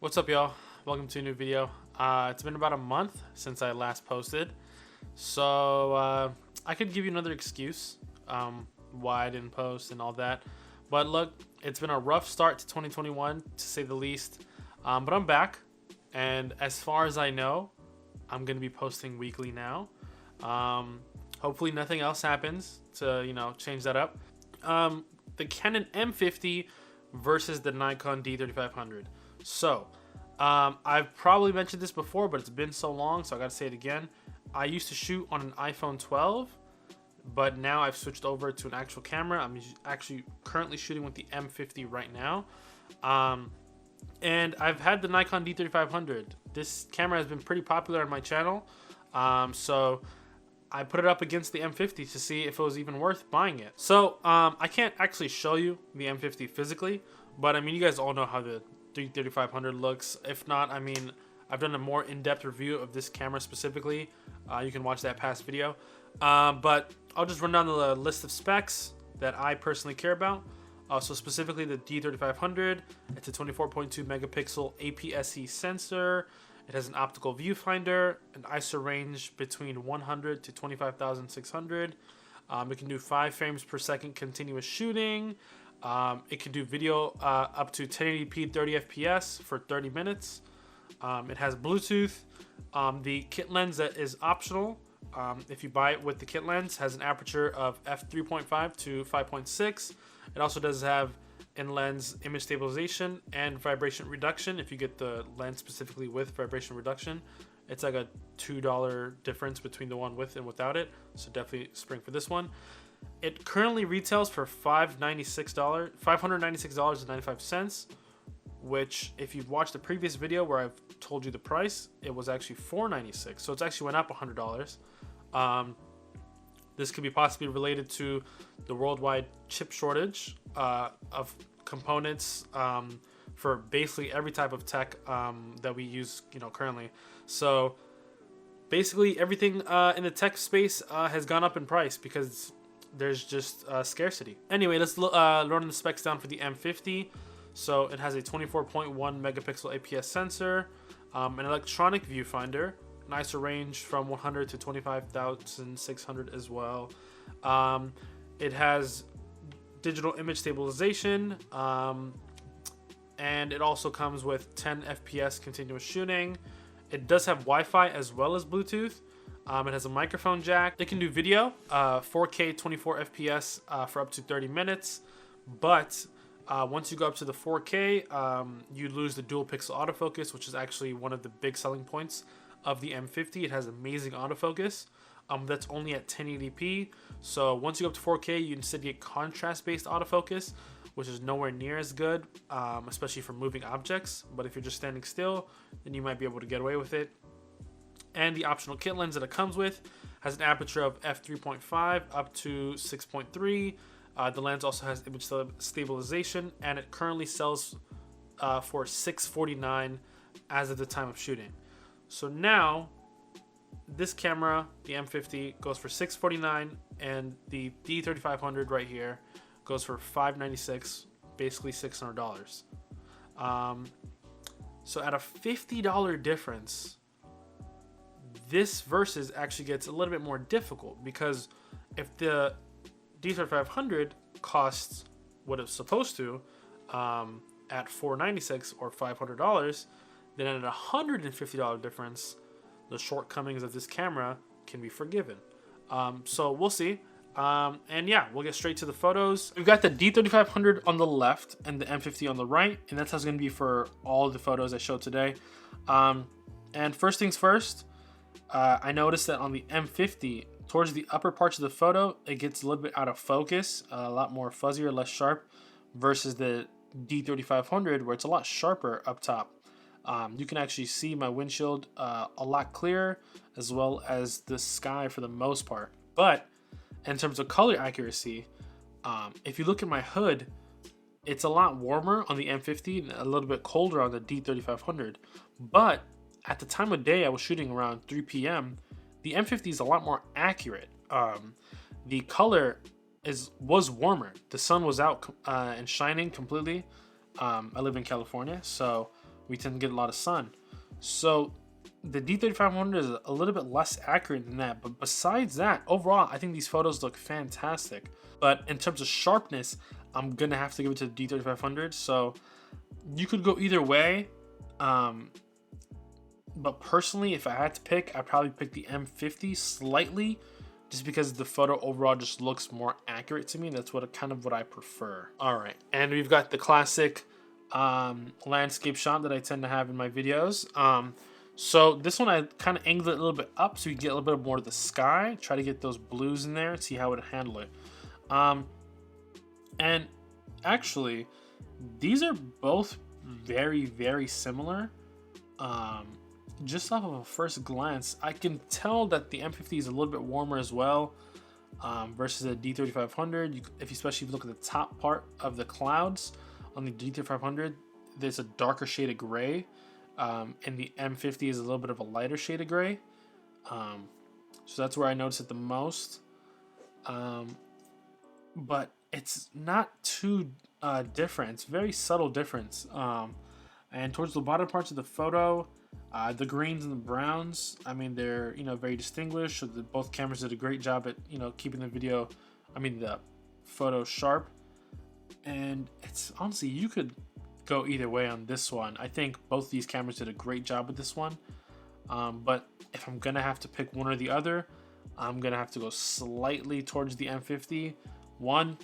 What's up, y'all? Welcome to a new video. It's been about a month since I last posted, so I could give you another excuse why I didn't post and all that. But look, it's been a rough start to 2021 to say the least, but I'm back, and as far as I know, I'm gonna be posting weekly now. Hopefully nothing else happens to change that up. The Canon M50 versus the Nikon D3500. So, I've probably mentioned this before, but it's been so long, so I gotta say it again. I used to shoot on an iPhone 12, but now I've switched over to an actual camera. I'm actually currently shooting with the M50 right now. And I've had the Nikon D3500. This camera has been pretty popular on my channel, so I put it up against the M50 to see if it was even worth buying it. So, I can't actually show you the M50 physically, but I mean, you guys all know how the D3500 looks. If not, I mean, I've done a more in-depth review of this camera specifically. You can watch that past video. But I'll just run down the list of specs that I personally care about. So specifically the D3500, it's a 24.2 megapixel APS-C sensor. It has an optical viewfinder, an ISO range between 100 to 25,600. It can do 5 frames per second continuous shooting. It can do video up to 1080p 30 FPS for 30 minutes. It has Bluetooth. The kit lens that is optional, if you buy it with the kit lens, has an aperture of f3.5 to 5.6. It also does have in-lens image stabilization and vibration reduction. If you get the lens specifically with vibration reduction, it's like a $2 difference between the one with and without it. So definitely spring for this one. It currently retails for $596.95, which, if you've watched the previous video where I've told you the price, it was actually $496. So it's actually went up $100. This could be possibly related to the worldwide chip shortage of components for basically every type of tech that we use, currently. So basically everything in the tech space has gone up in price because there's just scarcity. Anyway, let's learn the specs down for the M50. So it has a 24.1 megapixel APS sensor, an electronic viewfinder, an ISO range from 100 to 25,600 as well. It has digital image stabilization, and it also comes with 10 FPS continuous shooting. It does have Wi-Fi as well as Bluetooth. It has a microphone jack. It can do video, 4K 24 FPS for up to 30 minutes. But once you go up to the 4K, you lose the dual pixel autofocus, which is actually one of the big selling points of the M50. It has amazing autofocus. That's only at 1080p. So once you go up to 4K, you instead get contrast-based autofocus, which is nowhere near as good, especially for moving objects. But if you're just standing still, then you might be able to get away with it. And the optional kit lens that it comes with has an aperture of f3.5 up to 6.3. The lens also has image stabilization, and it currently sells for $649 as of the time of shooting. So now, this camera, the M50, goes for $649, and the D3500 right here goes for $596, basically $600. So at a $50 difference, this versus actually gets a little bit more difficult, because if the D3500 costs what it's supposed to at $496 or $500, then at a $150 difference, the shortcomings of this camera can be forgiven. So we'll see. And yeah, we'll get straight to the photos. We've got the D3500 on the left and the M50 on the right, and that's how it's going to be for all the photos I showed today. And first things first, I noticed that on the M50, towards the upper parts of the photo, it gets a little bit out of focus, a lot more fuzzier, less sharp, versus the D3500, where it's a lot sharper up top. You can actually see my windshield a lot clearer, as well as the sky for the most part. But in terms of color accuracy, if you look at my hood, it's a lot warmer on the M50 and a little bit colder on the D3500. But at the time of day I was shooting around 3 p.m., the M50 is a lot more accurate. The color was warmer. The sun was out and shining completely. I live in California, so we tend to get a lot of sun. So the D3500 is a little bit less accurate than that, but besides that, overall, I think these photos look fantastic. But in terms of sharpness, I'm gonna have to give it to the D3500. So you could go either way. But personally, if I had to pick, I'd probably pick the M50 slightly, just because the photo overall just looks more accurate to me. That's what I prefer. All right, and we've got the classic landscape shot that I tend to have in my videos. So this one I kind of angled it a little bit up so you get a little bit more of the sky. Try to get those blues in there, see how it would handle it. And actually, these are both very, very similar. Just off of a first glance, I can tell that the M50 is a little bit warmer as well, versus the D3500. Especially if you look at the top part of the clouds on the D3500, there's a darker shade of gray, and the M50 is a little bit of a lighter shade of gray. So that's where I notice it the most. But it's not too different. It's a very subtle difference. And towards the bottom parts of the photo, the greens and the browns, I mean, they're, very distinguished. So both cameras did a great job at, keeping the photo sharp. And it's honestly, you could go either way on this one. I think both these cameras did a great job with this one. But if I'm gonna have to pick one or the other, I'm gonna have to go slightly towards the M50. One,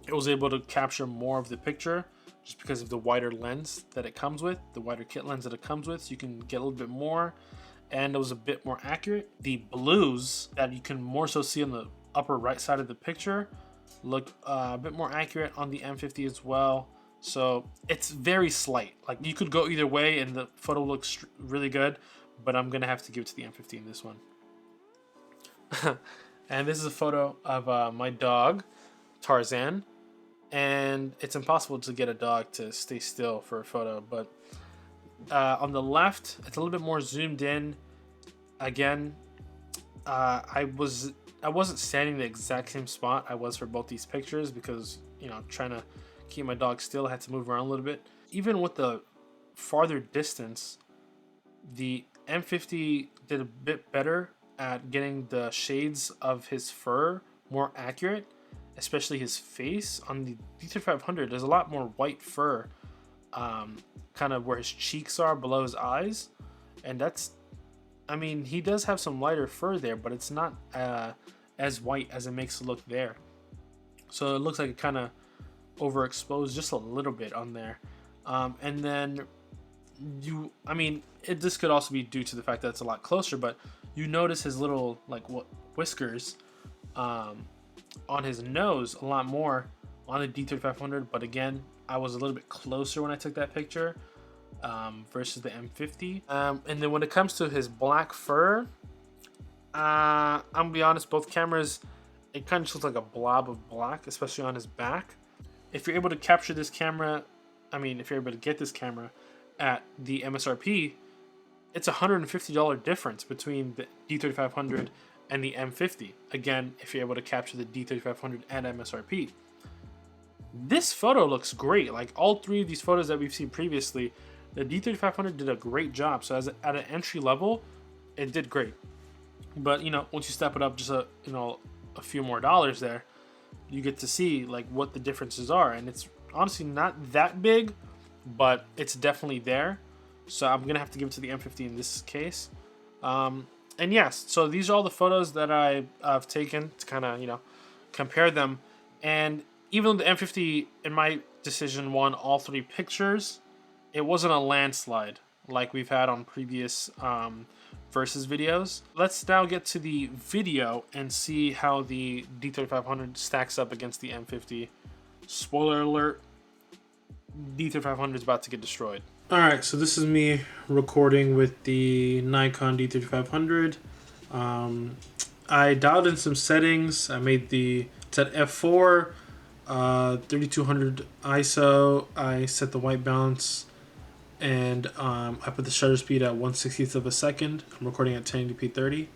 it was able to capture more of the picture, just because of the wider lens that it comes with, the wider kit lens that it comes with, so you can get a little bit more, and it was a bit more accurate. The blues that you can more so see on the upper right side of the picture look a bit more accurate on the M50 as well. So it's very slight. Like, you could go either way and the photo looks really good, but I'm gonna have to give it to the M50 in this one. And this is a photo of my dog, Tarzan. And it's impossible to get a dog to stay still for a photo, but on the left, it's a little bit more zoomed in. Again, I wasn't standing the exact same spot I was for both these pictures, because trying to keep my dog still, I had to move around a little bit. Even with the farther distance, the M50 did a bit better at getting the shades of his fur more accurate, especially his face. On the D3500, there's a lot more white fur, kind of where his cheeks are below his eyes, and that's, he does have some lighter fur there, but it's not as white as it makes it look there. So it looks like it kind of overexposed just a little bit on there. And then this could also be due to the fact that it's a lot closer, but you notice his little whiskers on his nose a lot more on the D3500, but again, I was a little bit closer when I took that picture versus the M50. And then when it comes to his black fur, I'm gonna be honest, both cameras, it kind of just looks like a blob of black, especially on his back. If you're able to capture this camera, if you're able to get this camera at the MSRP, it's $150 difference between the D3500 and the M50. Again, if you're able to capture the D3500 at MSRP. This photo looks great. Like, all three of these photos that we've seen previously, the D3500 did a great job. So at an entry level, it did great. But once you step it up just a few more dollars there, you get to see what the differences are, and it's honestly not that big, but it's definitely there. So I'm gonna have to give it to the M50 in this case. And yes, so these are all the photos that I've taken to kind of compare them. And even though the M50 in my decision won all three pictures, it wasn't a landslide like we've had on previous versus videos. Let's now get to the video and see how the D3500 stacks up against the M50. Spoiler alert, D3500 is about to get destroyed. Alright, so this is me recording with the Nikon D3500. I dialed in some settings. I made it's at f4, 3200 ISO. I set the white balance, and I put the shutter speed at 1/60th of a second. I'm recording at 1080p 30.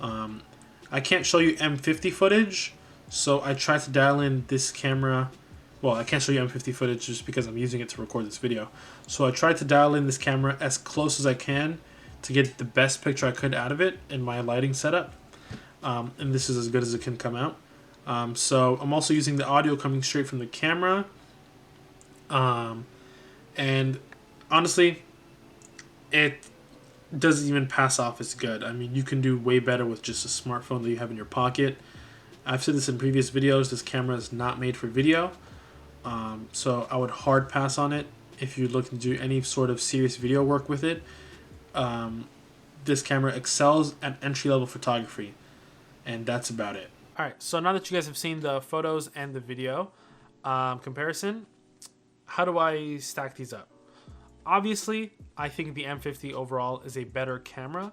I can't show you M50 footage, so I tried to dial in this camera well, I can't show you M50 footage just because I'm using it to record this video. So I tried to dial in this camera as close as I can to get the best picture I could out of it in my lighting setup. And this is as good as it can come out. So I'm also using the audio coming straight from the camera. And honestly, it doesn't even pass off as good. I mean, you can do way better with just a smartphone that you have in your pocket. I've said this in previous videos, this camera is not made for video. So I would hard pass on it if you're looking to do any sort of serious video work with it. This camera excels at entry-level photography, and that's about it. Alright, so now that you guys have seen the photos and the video comparison, how do I stack these up? Obviously, I think the M50 overall is a better camera.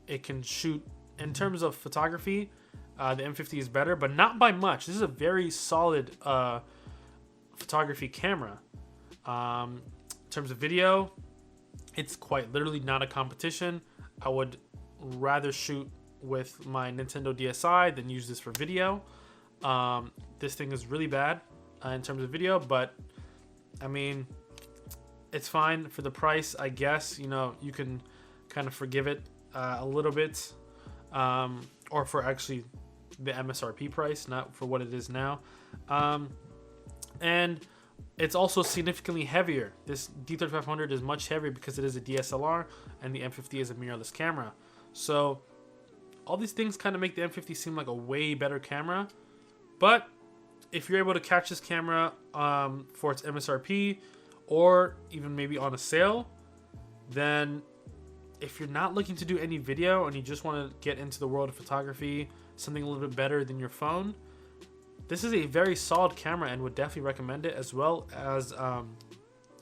It can shoot, in terms of photography, the M50 is better, but not by much. This is a very solid photography camera. In terms of video, it's quite literally not a competition. I would rather shoot with my Nintendo DSi than use this for video. This thing is really bad in terms of video, but I mean, it's fine for the price, I guess. You know, you can kind of forgive it a little bit, or for actually the MSRP price, not for what it is now. And it's also significantly heavier. This D3500 is much heavier because it is a DSLR, and the M50 is a mirrorless camera. So all these things kind of make the M50 seem like a way better camera. But if you're able to catch this camera for its MSRP, or even maybe on a sale, then if you're not looking to do any video and you just want to get into the world of photography, something a little bit better than your phone, this is a very solid camera and would definitely recommend it. As well as, I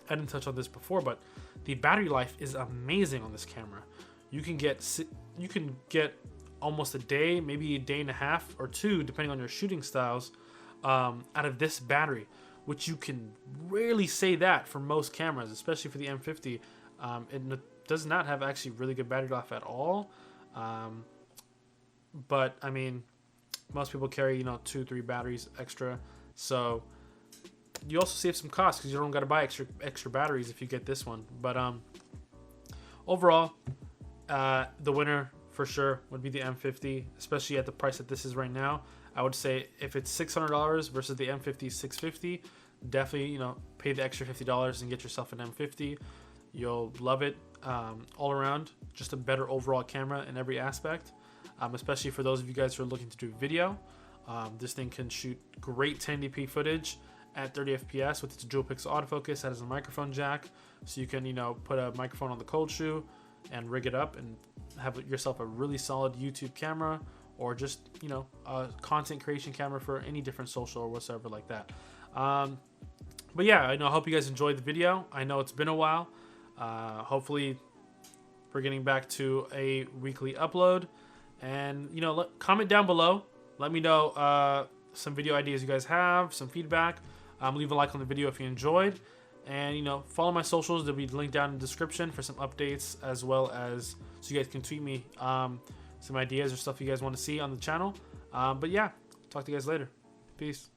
didn't touch on this before, but the battery life is amazing on this camera. You can get almost a day, maybe a day and a half or two, depending on your shooting styles, out of this battery, which you can rarely say that for most cameras, especially for the M50. It does not have actually really good battery life at all. But I mean, most people carry, you know, 2-3 batteries extra, so you also save some costs because you don't got to buy extra batteries if you get this one. But overall, the winner for sure would be the M50, especially at the price that this is right now. I would say if it's $600 versus the M50 $650, definitely, you know, pay the extra $50 and get yourself an M50. You'll love it all around. Just a better overall camera in every aspect, especially for those of you guys who are looking to do video. This thing can shoot great 1080p footage at 30 FPS with its dual pixel autofocus. That is a microphone jack, so you can, you know, put a microphone on the cold shoe and rig it up and have yourself a really solid YouTube camera, or just, you know, a content creation camera for any different social or whatsoever like that. But yeah, I hope you guys enjoyed the video. I know it's been a while. Hopefully we're getting back to a weekly upload, and, you know, comment down below. Let me know some video ideas you guys have, some feedback. Leave a like on the video if you enjoyed, and, you know, follow my socials. They'll be linked down in the description for some updates, as well as so you guys can tweet me some ideas or stuff you guys want to see on the channel. But yeah, talk to you guys later. Peace.